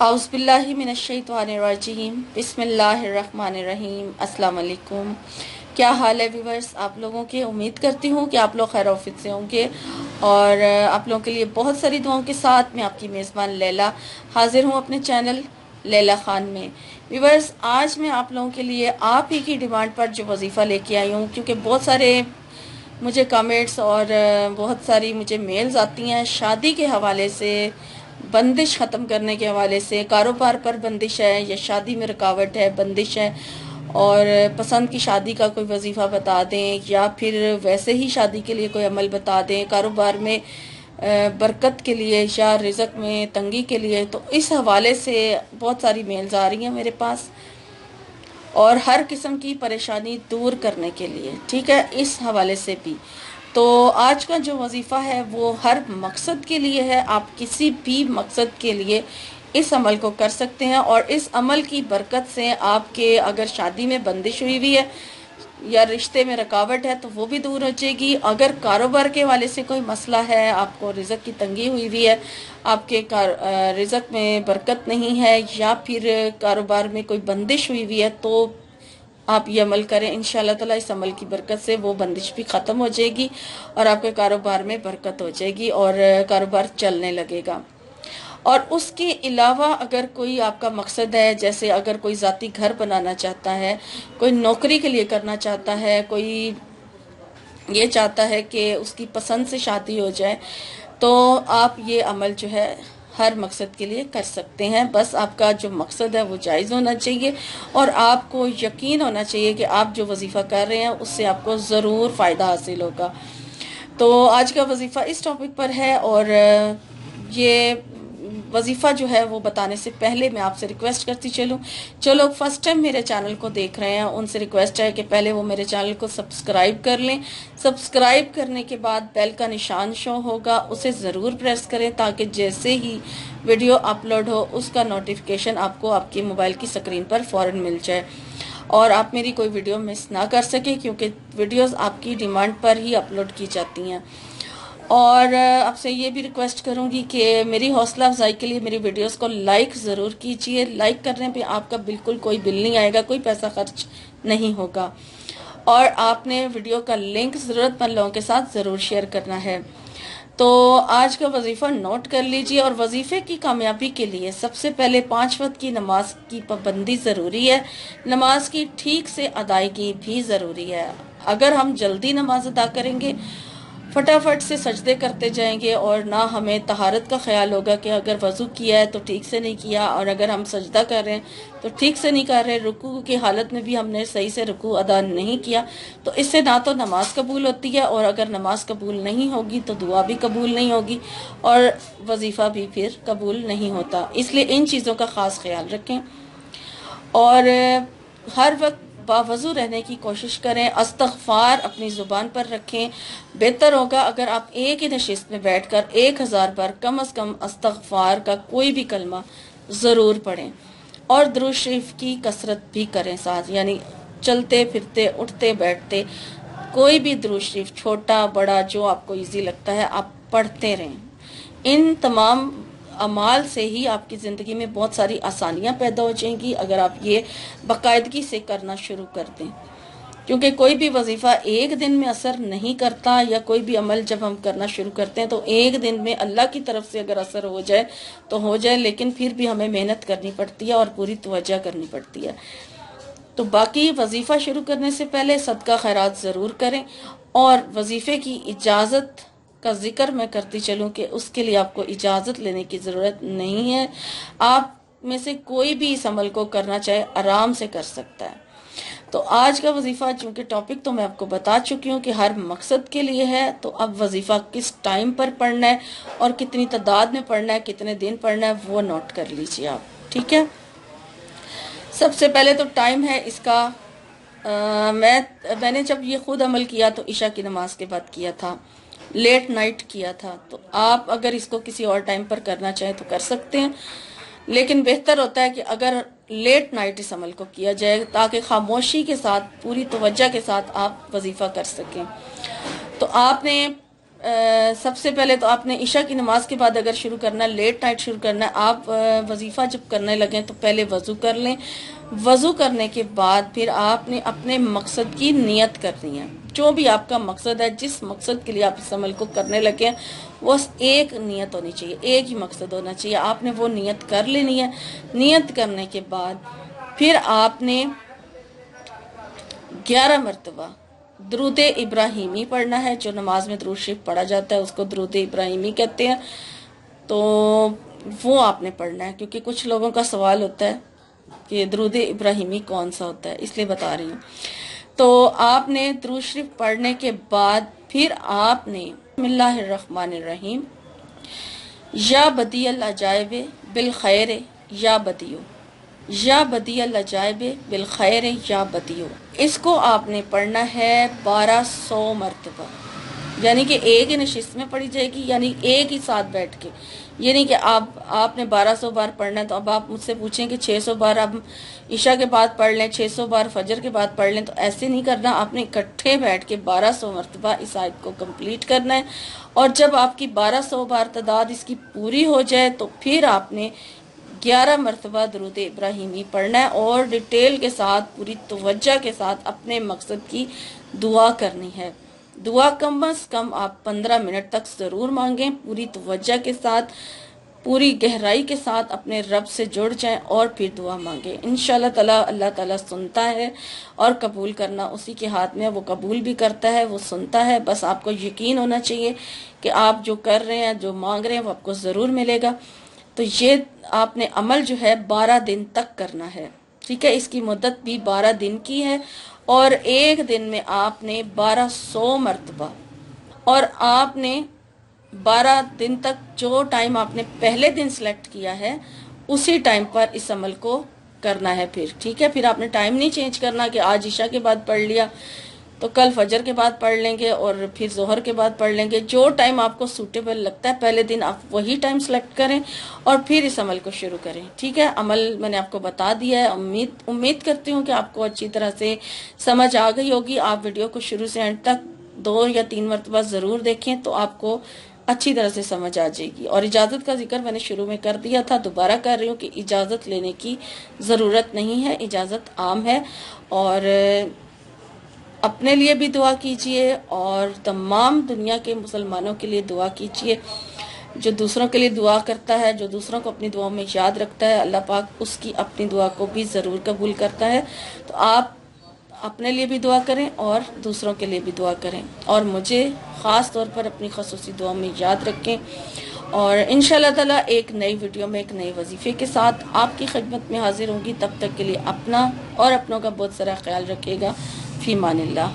औज़ु बिल्लाहि मिनश्शैतानिर्रजीम बिस्मिल्लाहिर्रहमानिर्रहीम। अस्सलाम वालेकुम। क्या हाल है व्यूवर्स आप लोगों के? उम्मीद करती हूँ कि आप लोग खैर ऑफिस से होंगे और आप लोगों के लिए बहुत सारी दुआओं के साथ मैं आपकी मेज़बान लैला हाजिर हूँ अपने चैनल लैला खान में। व्यूवर्स, आज मैं आप लोगों के लिए आप ही की डिमांड पर जो वजीफ़ा लेके आई हूँ, क्योंकि बहुत सारे मुझे कमेंट्स और बहुत सारी मुझे मेल्स आती हैं शादी के हवाले से, बंदिश ख़त्म करने के हवाले से, कारोबार पर बंदिश है या शादी में रुकावट है, बंदिश है, और पसंद की शादी का कोई वजीफ़ा बता दें या फिर वैसे ही शादी के लिए कोई अमल बता दें, कारोबार में बरकत के लिए या रिज़्क़ में तंगी के लिए। तो इस हवाले से बहुत सारी मेल्स आ रही हैं मेरे पास और हर किस्म की परेशानी दूर करने के लिए, ठीक है, इस हवाले से भी। तो आज का जो वजीफ़ा है वो हर मकसद के लिए है। आप किसी भी मकसद के लिए इस अमल को कर सकते हैं और इस अमल की बरकत से आपके अगर शादी में बंदिश हुई है या रिश्ते में रुकावट है तो वो भी दूर हो जाएगी। अगर कारोबार के वाले से कोई मसला है, आपको रिज़्क़ की तंगी हुई है, आपके रिज़्क़ में बरकत नहीं है या फिर कारोबार में कोई बंदिश हुई है, तो आप ये अमल करें। इंशाअल्लाह ताला इस अमल की बरकत से वो बंदिश भी ख़त्म हो जाएगी और आपके कारोबार में बरकत हो जाएगी और कारोबार चलने लगेगा। और उसके अलावा अगर कोई आपका मकसद है, जैसे अगर कोई ज़ाती घर बनाना चाहता है, कोई नौकरी के लिए करना चाहता है, कोई ये चाहता है कि उसकी पसंद से शादी हो जाए, तो आप ये अमल जो है हर मकसद के लिए कर सकते हैं। बस आपका जो मकसद है वो जायज़ होना चाहिए और आपको यकीन होना चाहिए कि आप जो वजीफ़ा कर रहे हैं उससे आपको ज़रूर फ़ायदा हासिल होगा। तो आज का वजीफ़ा इस टॉपिक पर है और ये वजीफ़ा जो है वो बताने से पहले मैं आपसे रिक्वेस्ट करती चलूँ, जो लोग फर्स्ट टाइम मेरे चैनल को देख रहे हैं उनसे रिक्वेस्ट है कि पहले वो मेरे चैनल को सब्सक्राइब कर लें। सब्सक्राइब करने के बाद बेल का निशान शो होगा, उसे ज़रूर प्रेस करें ताकि जैसे ही वीडियो अपलोड हो उसका नोटिफिकेशन आपको आपकी मोबाइल की स्क्रीन पर फ़ौरन मिल जाए और आप मेरी कोई वीडियो मिस ना कर सकें, क्योंकि वीडियोज़ आपकी डिमांड पर ही अपलोड की जाती हैं। और आपसे ये भी रिक्वेस्ट करूंगी कि मेरी हौसला अफजाई के लिए मेरी वीडियोस को लाइक ज़रूर कीजिए। लाइक करने पे आपका बिल्कुल कोई बिल नहीं आएगा, कोई पैसा खर्च नहीं होगा और आपने वीडियो का लिंक ज़रूरतमंद लोगों के साथ ज़रूर शेयर करना है। तो आज का वजीफ़ा नोट कर लीजिए। और वजीफ़े की कामयाबी के लिए सबसे पहले 5 वक्त की नमाज की पाबंदी ज़रूरी है, नमाज की ठीक से अदायगी भी ज़रूरी है। अगर हम जल्दी नमाज अदा करेंगे, फटाफट से सजदे करते जाएंगे और ना हमें तहारत का ख्याल होगा कि अगर वज़ू किया है तो ठीक से नहीं किया, और अगर हम सजदा कर रहे हैं तो ठीक से नहीं कर रहे, रुकू की हालत में भी हमने सही से रुकू अदा नहीं किया, तो इससे ना तो नमाज कबूल होती है और अगर नमाज कबूल नहीं होगी तो दुआ भी कबूल नहीं होगी और वजीफ़ा भी फिर कबूल नहीं होता। इसलिए इन चीज़ों का ख़ास ख्याल रखें और हर वक्त बावज़ू रहने की कोशिश करें। इस्तग़फ़ार अपनी ज़ुबान पर रखें। बेहतर होगा अगर आप एक ही नशिस्त में बैठकर 1000 बार कम से कम इस्तग़फ़ार का कोई भी कलमा ज़रूर पढ़ें और दुरूद शरीफ की कसरत भी करें साथ, यानी चलते फिरते उठते बैठते कोई भी दुरूद शरीफ छोटा बड़ा जो आपको ईजी लगता है आप पढ़ते रहें। इन तमाम अमाल से ही आपकी ज़िंदगी में बहुत सारी आसानियां पैदा हो जाएंगी अगर आप ये बाकायदगी से करना शुरू कर दें, क्योंकि कोई भी वजीफ़ा एक दिन में असर नहीं करता या कोई भी अमल जब हम करना शुरू करते हैं तो एक दिन में अल्लाह की तरफ से अगर असर हो जाए तो हो जाए, लेकिन फिर भी हमें मेहनत करनी पड़ती है और पूरी तवज्जो करनी पड़ती है। तो बाकी वजीफ़ा शुरू करने से पहले सदका खैरात ज़रूर करें और वजीफ़े की इजाज़त का जिक्र मैं करती चलूं कि उसके लिए आपको इजाज़त लेने की ज़रूरत नहीं है। आप में से कोई भी इस अमल को करना चाहे आराम से कर सकता है। तो आज का वजीफ़ा, चूंकि टॉपिक तो मैं आपको बता चुकी हूँ कि हर मकसद के लिए है, तो अब वजीफ़ा किस टाइम पर पढ़ना है और कितनी तादाद में पढ़ना है, कितने दिन पढ़ना है, वो नोट कर लीजिए आप, ठीक है। सबसे पहले तो टाइम है इसका। मैंने जब ये खुद अमल किया तो इशा की नमाज के बाद किया था, लेट नाइट किया था। तो आप अगर इसको किसी और टाइम पर करना चाहें तो कर सकते हैं, लेकिन बेहतर होता है कि अगर लेट नाइट इस अमल को किया जाए ताकि खामोशी के साथ पूरी तवज्जो के साथ आप वजीफ़ा कर सकें। तो आपने سب سے پہلے تو آپ نے عشاء کی نماز کے بعد اگر شروع کرنا ہے، لیٹ نائٹ شروع کرنا ہے، آپ وظیفہ جب کرنے لگیں تو پہلے وضو کر لیں۔ وضو کرنے کے بعد پھر آپ نے اپنے مقصد کی نیت کرنی ہے۔ جو بھی آپ کا مقصد ہے، جس مقصد کے لیے آپ اس عمل کو کرنے لگے ہیں، وہ ایک نیت ہونی چاہیے، ایک ہی مقصد ہونا چاہیے۔ آپ نے وہ نیت کر لینی ہے۔ نیت کرنے کے بعد پھر آپ نے 11 مرتبہ درود ابراہیمی پڑھنا ہے۔ جو نماز میں درود شریف پڑھا جاتا ہے اس کو درود ابراہیمی کہتے ہیں، تو وہ آپ نے پڑھنا ہے، کیونکہ کچھ لوگوں کا سوال ہوتا ہے کہ درود ابراہیمی کون سا ہوتا ہے، اس لیے بتا رہی ہوں۔ تو آپ نے درود شریف پڑھنے کے بعد پھر آپ نے بسم اللہ الرحمن الرحیم، یا بدیع العجائب بالخیر یا بدیع، یا بدیع العجائب بالخیر یا بدیع، اس کو آپ نے پڑھنا ہے 1200 مرتبہ، یعنی کہ ایک ہی نشست میں پڑھی جائے گی، یعنی ایک ہی ساتھ بیٹھ کے، یہ نہیں کہ آپ نے 1200 بار پڑھنا ہے تو اب آپ مجھ سے پوچھیں کہ 600 بار آپ عشاء کے بعد پڑھ لیں، 600 بار فجر کے بعد پڑھ لیں، تو ایسے نہیں کرنا۔ آپ نے اکٹھے بیٹھ کے 1200 مرتبہ اس آیت کو کمپلیٹ کرنا ہے، اور جب آپ کی 1200 بار تعداد اس کی پوری ہو جائے تو پھر آپ نے 11 مرتبہ درود ابراہیمی پڑھنا ہے، اور ڈیٹیل کے ساتھ پوری توجہ کے ساتھ اپنے مقصد کی دعا کرنی ہے۔ دعا کم از کم آپ 15 منٹ تک ضرور مانگیں، پوری توجہ کے ساتھ، پوری گہرائی کے ساتھ اپنے رب سے جڑ جائیں اور پھر دعا مانگیں۔ انشاءاللہ تعالی اللہ تعالیٰ سنتا ہے، اور قبول کرنا اسی کے ہاتھ میں، وہ قبول بھی کرتا ہے، وہ سنتا ہے۔ بس آپ کو یقین ہونا چاہیے کہ آپ جو کر رہے ہیں، جو مانگ رہے ہیں، وہ آپ کو ضرور ملے گا۔ تو یہ آپ نے عمل جو ہے 12 دن تک کرنا ہے، ٹھیک ہے؟ اس کی مدت بھی 12 دن کی ہے، اور ایک دن میں آپ نے 1200 مرتبہ، اور آپ نے 12 دن تک جو ٹائم آپ نے پہلے دن سلیکٹ کیا ہے اسی ٹائم پر اس عمل کو کرنا ہے پھر، ٹھیک ہے؟ پھر آپ نے ٹائم نہیں چینج کرنا کہ آج عشاء کے بعد پڑھ لیا تو کل فجر کے بعد پڑھ لیں گے اور پھر ظہر کے بعد پڑھ لیں گے۔ جو ٹائم آپ کو سوٹیبل لگتا ہے پہلے دن آپ وہی ٹائم سلیکٹ کریں اور پھر اس عمل کو شروع کریں، ٹھیک ہے؟ عمل میں نے آپ کو بتا دیا ہے، امید کرتی ہوں کہ آپ کو اچھی طرح سے سمجھ آ گئی ہوگی۔ آپ ویڈیو کو شروع سے اینڈ تک 2 یا 3 مرتبہ ضرور دیکھیں تو آپ کو اچھی طرح سے سمجھ آ جائے گی۔ اور اجازت کا ذکر میں نے شروع میں کر دیا تھا، دوبارہ کر رہی ہوں کہ اجازت لینے کی ضرورت نہیں ہے، اجازت عام ہے۔ اور اپنے لیے بھی دعا کیجئے اور تمام دنیا کے مسلمانوں کے لیے دعا کیجئے۔ جو دوسروں کے لیے دعا کرتا ہے، جو دوسروں کو اپنی دعاؤں میں یاد رکھتا ہے، اللہ پاک اس کی اپنی دعا کو بھی ضرور قبول کرتا ہے۔ تو آپ اپنے لیے بھی دعا کریں اور دوسروں کے لیے بھی دعا کریں، اور مجھے خاص طور پر اپنی خصوصی دعاؤں میں یاد رکھیں۔ اور انشاءاللہ تعالی ایک نئی ویڈیو میں ایک نئے وظیفے کے ساتھ آپ کی خدمت میں حاضر ہوں گی۔ تب تک کے لیے اپنا اور اپنوں کا بہت سارا خیال رکھیے گا۔ فی امان اللہ۔